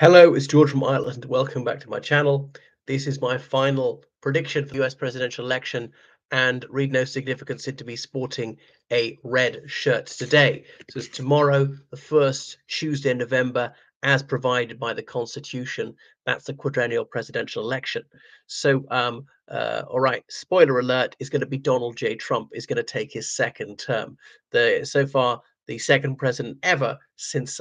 Hello, it's George from Ireland. Welcome back to my channel. This is my final prediction for the US presidential election, and read no significance into me sporting a red shirt today. So it's tomorrow, the first Tuesday in November, as provided by the Constitution. That's the quadrennial presidential election. All right, spoiler alert, is going to be Donald J. Trump is going to take his second term. So far, the second president ever since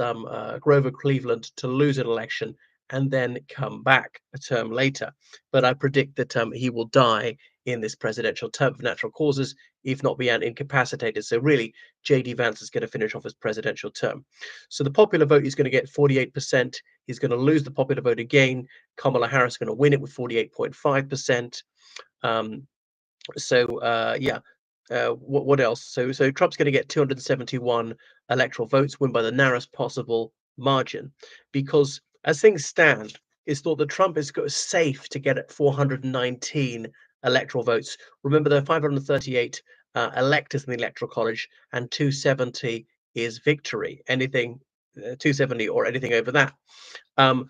Grover Cleveland to lose an election and then come back a term later. But I predict that he will die in this presidential term for natural causes, if not be incapacitated. So really, J.D. Vance is going to finish off his presidential term. So the popular vote is going to get 48%. He's going to lose the popular vote again. Kamala Harris is going to win it with 48.5%. Um, yeah, what else? So Trump's going to get 271 electoral votes, win by the narrowest possible margin, because as things stand, it's thought that Trump is safe to get at 419 electoral votes. Remember, there are 538 electors in the Electoral College, and 270 is victory. Anything 270 or anything over that.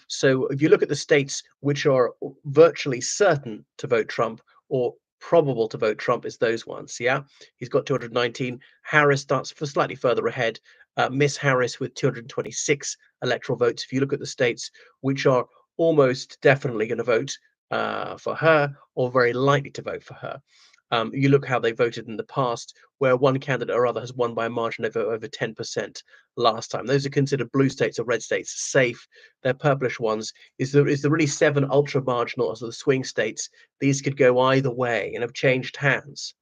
So if you look at the states which are virtually certain to vote Trump or probable to vote Trump, is those ones. Yeah, he's got 219. Harris starts for slightly further ahead. Miss Harris with 226 electoral votes. If you look at the states which are almost definitely going to vote for her or very likely to vote for her. You look how they voted in the past, where one candidate or other has won by a margin of over 10% last time. Those are considered blue states or red states, safe. They're purplish ones. Is the really seven ultra marginal, so the swing states. These could go either way and have changed hands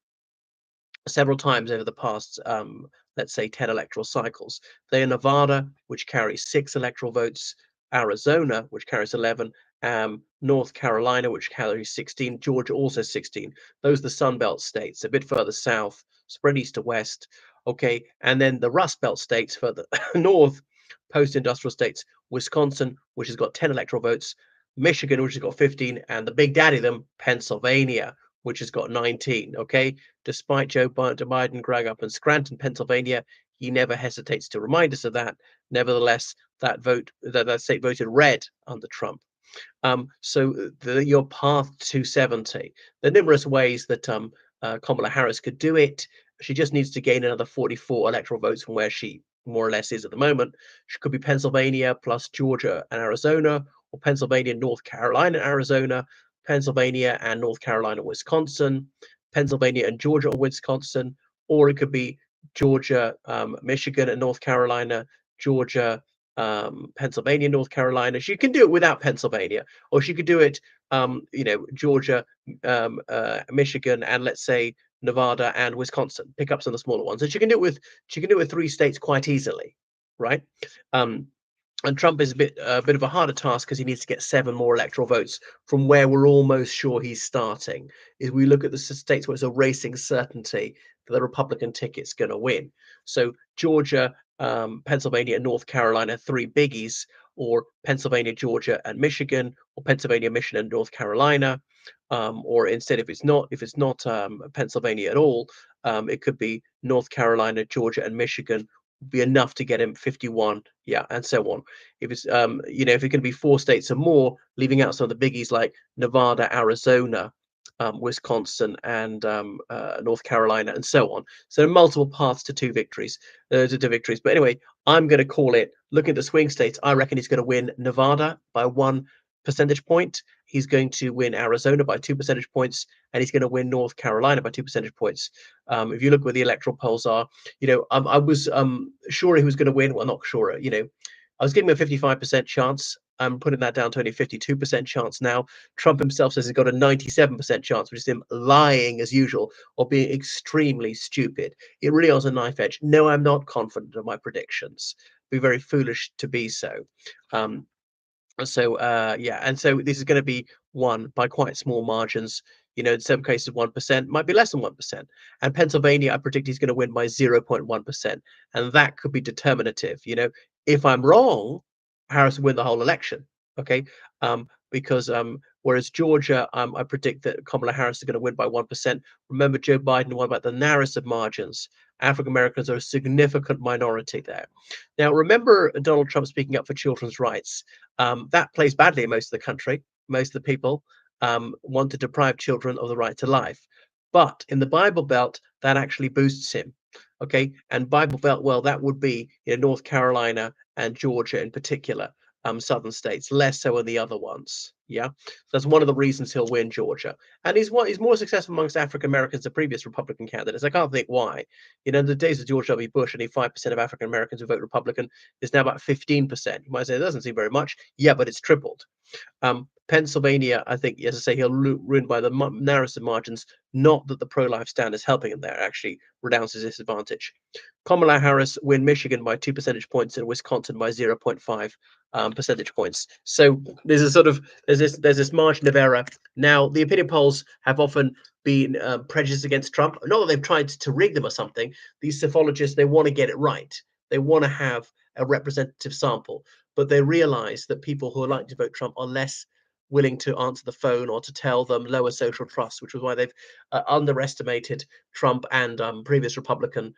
several times over the past, let's say, 10 electoral cycles. They are Nevada, which carries 6 electoral votes, Arizona, which carries 11, North Carolina, which carries 16, Georgia also 16. Those are the Sun Belt states, a bit further south, spread east to west. Okay, and then the Rust Belt states further north, post-industrial states, Wisconsin, which has got 10 electoral votes, Michigan, which has got 15, and the big daddy of them, Pennsylvania, which has got 19. Okay, despite Joe Biden growing up in Scranton, Pennsylvania, he never hesitates to remind us of that. Nevertheless, that state voted red under Trump. Your path to 70. There are numerous ways that Kamala Harris could do it. She just needs to gain another 44 electoral votes from where she more or less is at the moment. She could be Pennsylvania plus Georgia and Arizona, or Pennsylvania, North Carolina, Arizona, Pennsylvania and North Carolina, Wisconsin, Pennsylvania and Georgia or Wisconsin, or it could be Georgia, Michigan and North Carolina, Georgia, Pennsylvania, North Carolina. She can do it without Pennsylvania, or she could do it, Georgia, Michigan, and let's say Nevada and Wisconsin. Pick up some of the smaller ones, and she can do it with 3 states quite easily, right? Um, and Trump is a bit of a harder task because he needs to get 7 more electoral votes from where we're almost sure he's starting. Is we look at the states where it's a racing certainty that the Republican ticket's going to win. So Georgia, Pennsylvania, and North Carolina, 3 biggies, or Pennsylvania, Georgia, and Michigan, or Pennsylvania, Michigan, and North Carolina. Or instead, if it's not Pennsylvania at all, it could be North Carolina, Georgia, and Michigan, be enough to get him 51, yeah, and so on. If it's if it can be 4 states or more, leaving out some of the biggies like Nevada, Arizona, Wisconsin, and North Carolina, and so on. So multiple paths to 2 victories, But anyway, I'm going to call it. Looking at the swing states, I reckon he's going to win Nevada by 1 percentage point. He's going to win Arizona by 2 percentage points, and he's going to win North Carolina by 2 percentage points. If you look where the electoral polls are, I was sure he was going to win. Well, not sure. I was giving him a 55% chance. I'm putting that down to only 52% chance now. Trump himself says he's got a 97% chance, which is him lying as usual or being extremely stupid. It really is a knife edge. No, I'm not confident of my predictions. Be very foolish to be so. Um, yeah, and so this is going to be won by quite small margins. In some cases, 1% might be less than 1%. And Pennsylvania, I predict he's going to win by 0.1%, and that could be determinative. If I'm wrong, Harris will win the whole election. Okay, because whereas Georgia, I predict that Kamala Harris is going to win by 1%. Remember, Joe Biden won by the narrowest of margins African Americans are a significant minority there. Now, remember Donald Trump speaking up for children's rights. That plays badly in most of the country. Most of the people want to deprive children of the right to life. But in the Bible Belt, that actually boosts him. Okay, and Bible Belt, well, that would be North Carolina and Georgia in particular, southern states, less so in the other ones. Yeah, so that's one of the reasons he'll win Georgia. And he's more successful amongst African Americans than previous Republican candidates. I can't think why. In the days of George W. Bush, only 5% of African Americans who vote Republican is now about 15%. You might say it doesn't seem very much. Yeah, but it's tripled. Pennsylvania, I think, as I say, he'll ruin by the narrowest of margins. Not that the pro-life stand is helping him there; actually redounds his disadvantage. Kamala Harris win Michigan by 2 percentage points and Wisconsin by 0.5 percentage points. So there's a sort of there's this margin of error. Now the opinion polls have often been prejudiced against Trump. Not that they've tried to rig them or something. These psephologists, they want to get it right. They want to have a representative sample, but they realize that people who are likely to vote Trump are less willing to answer the phone or to tell them, lower social trust, which was why they've underestimated Trump and previous Republican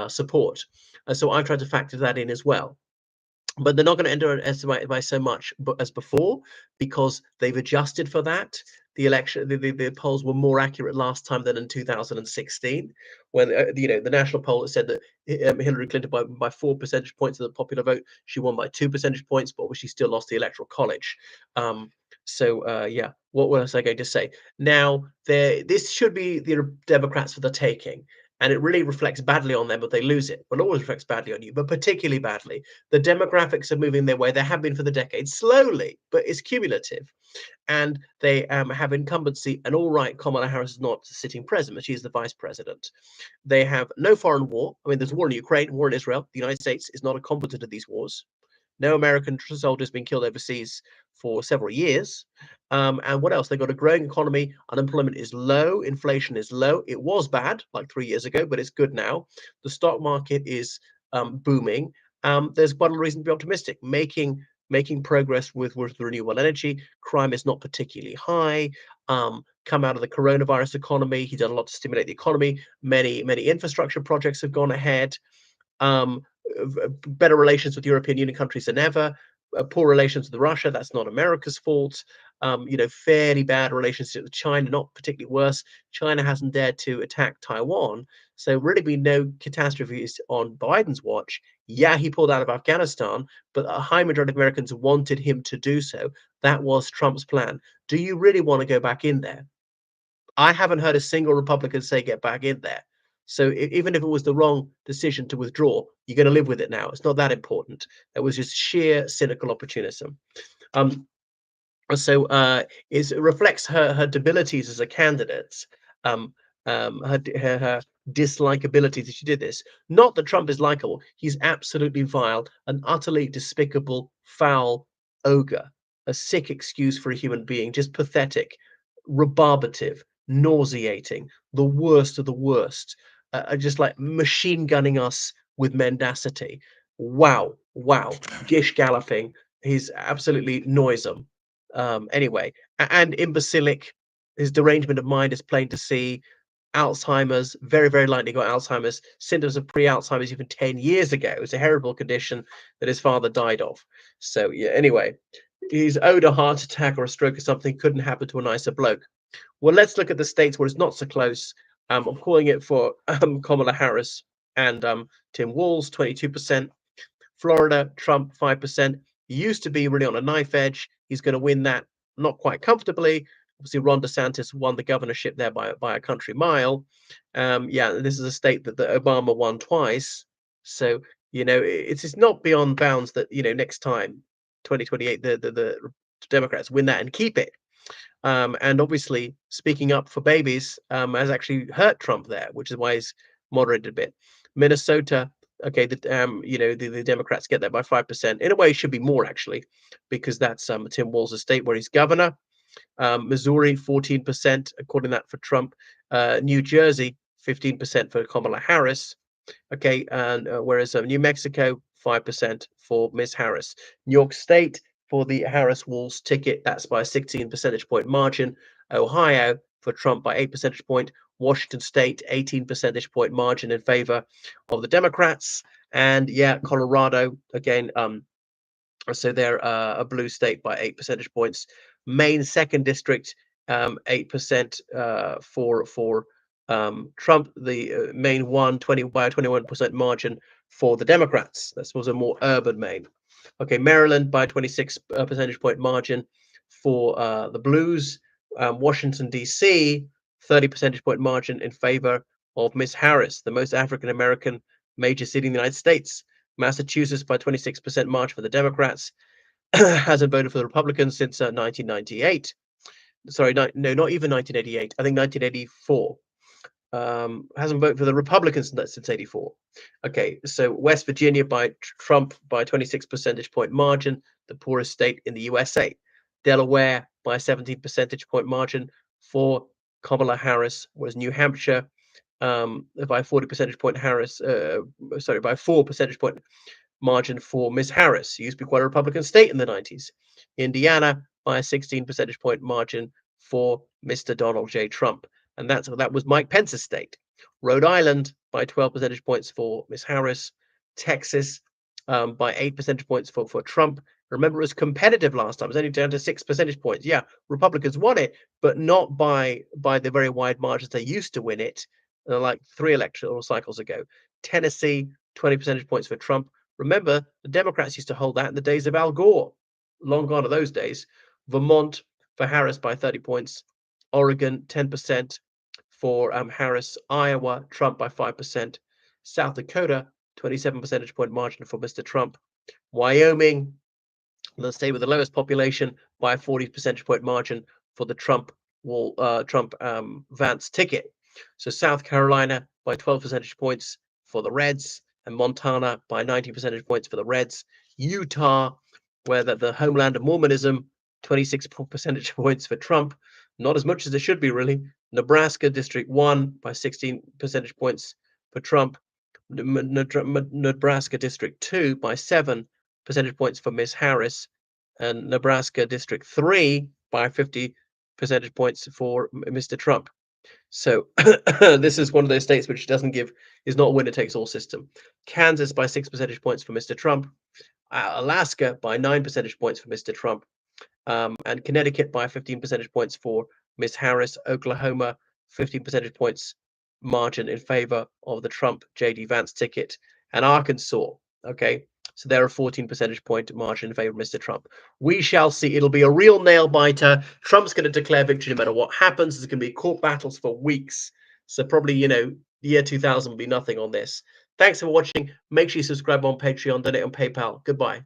support. So I've tried to factor that in as well. But they're not going to underestimate it by so much as before, because they've adjusted for that. The polls were more accurate last time than in 2016, when the national poll said that Hillary Clinton by 4 percentage points of the popular vote, she won by 2 percentage points, but she still lost the electoral college. Yeah, what was I going to say? Now, this should be the Democrats for the taking, and it really reflects badly on them, but they lose it. Well, it always reflects badly on you, but particularly badly. The demographics are moving their way. They have been for the decades, slowly, but it's cumulative. And they have incumbency. And all right, Kamala Harris is not sitting president, she is the vice president. They have no foreign war. I mean, there's war in Ukraine, war in Israel. The United States is not a combatant of these wars. No American soldiers been killed overseas for several years. And what else? They've got a growing economy. Unemployment is low. Inflation is low. It was bad like 3 years ago, but it's good now. The stock market is booming. There's quite a reason to be optimistic. Making progress with renewable energy. Crime is not particularly high. Come out of the coronavirus economy. He's done a lot to stimulate the economy. Many infrastructure projects have gone ahead. Um, Better relations with European Union countries than ever. Poor relations with Russia, that's not America's fault. Fairly bad relationship with China, not particularly worse. China hasn't dared to attack Taiwan, so really been no catastrophes on Biden's watch. Yeah, he pulled out of Afghanistan, but a high majority of Americans wanted him to do so. That was Trump's plan. Do you really want to go back in there? I haven't heard a single Republican say get back in there. So even if it was the wrong decision to withdraw, you're going to live with it now. It's not that important. It was just sheer cynical opportunism. Um, it reflects her debilities as a candidate, um, her dislikability that she did this. Not that Trump is likable; he's absolutely vile, an utterly despicable, foul ogre, a sick excuse for a human being, just pathetic, rebarbative, nauseating, the worst of the worst, just like machine gunning us with mendacity. Wow, wow, gish galloping. He's absolutely noisome. Anyway, and imbecilic. His derangement of mind is plain to see. Alzheimer's, very, very likely got Alzheimer's, symptoms of pre-Alzheimer's even 10 years ago. It was a horrible condition that his father died of. So, yeah, anyway, he's owed a heart attack or a stroke or something. Couldn't happen to a nicer bloke. Well, let's look at the states where it's not so close. I'm calling it for Kamala Harris and Tim Walz, 22%. Florida, Trump, 5%. He used to be really on a knife edge. He's going to win that not quite comfortably. Obviously, Ron DeSantis won the governorship there by a country mile. Yeah, this is a state that Obama won twice. So, it's not beyond bounds that, next time, 2028, the Democrats win that and keep it. And obviously, speaking up for babies has actually hurt Trump there, which is why he's moderated a bit. Minnesota, okay, the Democrats get that by 5%. In a way, it should be more actually, because that's Tim Walz's state where he's governor. Missouri, 14%, according to that for Trump. New Jersey, 15% for Kamala Harris. Okay, and whereas New Mexico, 5% for Miss Harris. New York State for the Harris Walz ticket, that's by a 16 percentage point margin. Ohio for Trump by 8 percentage point. Washington State, 18 percentage point margin in favor of the Democrats. And yeah, Colorado, again, so they're a blue state by 8 percentage points. Maine second district, 8% for Trump. The Maine won 20 by a 21% margin for the Democrats. This was a more urban Maine. Okay, Maryland by 26 percentage point margin for the Blues. Washington D.C. 30 percentage point margin in favor of Miss Harris, the most African American major city in the United States. Massachusetts by 26% margin for the Democrats. Hasn't voted for the Republicans since 1998. Sorry, no, not even 1988. I think 1984. Hasn't voted for the Republicans since 84. Okay, so West Virginia by Trump by 26 percentage point margin, the poorest state in the USA. Delaware by 17 percentage point margin for Kamala Harris, was New Hampshire by 40 percentage point by 4 percentage point margin for Miss Harris. Used to be quite a Republican state in the 90s. Indiana by a 16 percentage point margin for Mr. Donald J. Trump. And that was Mike Pence's state. Rhode Island by 12 percentage points for Miss Harris. Texas by 8 percentage points for Trump. Remember, it was competitive last time. It was only down to 6 percentage points. Yeah, Republicans won it, but not by the very wide margins they used to win it, like 3 electoral cycles ago. Tennessee, 20 percentage points for Trump. Remember, the Democrats used to hold that in the days of Al Gore. Long gone are those days. Vermont for Harris by 30 points. Oregon, 10% for Harris. Iowa, Trump by 5%. South Dakota, 27 percentage point margin for Mr. Trump. Wyoming, the state with the lowest population, by a 40 percentage point margin for the Trump Vance ticket. So South Carolina by 12 percentage points for the Reds, and Montana by 19 percentage points for the Reds. Utah, where the homeland of Mormonism, 26 percentage points for Trump. Not as much as it should be, really. Nebraska District 1 by 16 percentage points for Trump. Nebraska District 2 by 7 percentage points for Miss Harris. And Nebraska District 3 by 50 percentage points for Mr. Trump. So this is one of those states which is not a winner takes all system. Kansas by 6 percentage points for Mr. Trump. Alaska by 9 percentage points for Mr. Trump. And Connecticut by 15 percentage points for Miss Harris. Oklahoma, 15 percentage points margin in favor of the Trump J.D. Vance ticket. And Arkansas, okay, so there are 14 percentage point margin in favor of Mr. Trump. We shall see. It'll be a real nail biter. Trump's going to declare victory no matter what happens. There's going to be court battles for weeks. So probably, the year 2000 will be nothing on this. Thanks for watching. Make sure you subscribe on Patreon, donate on PayPal. Goodbye.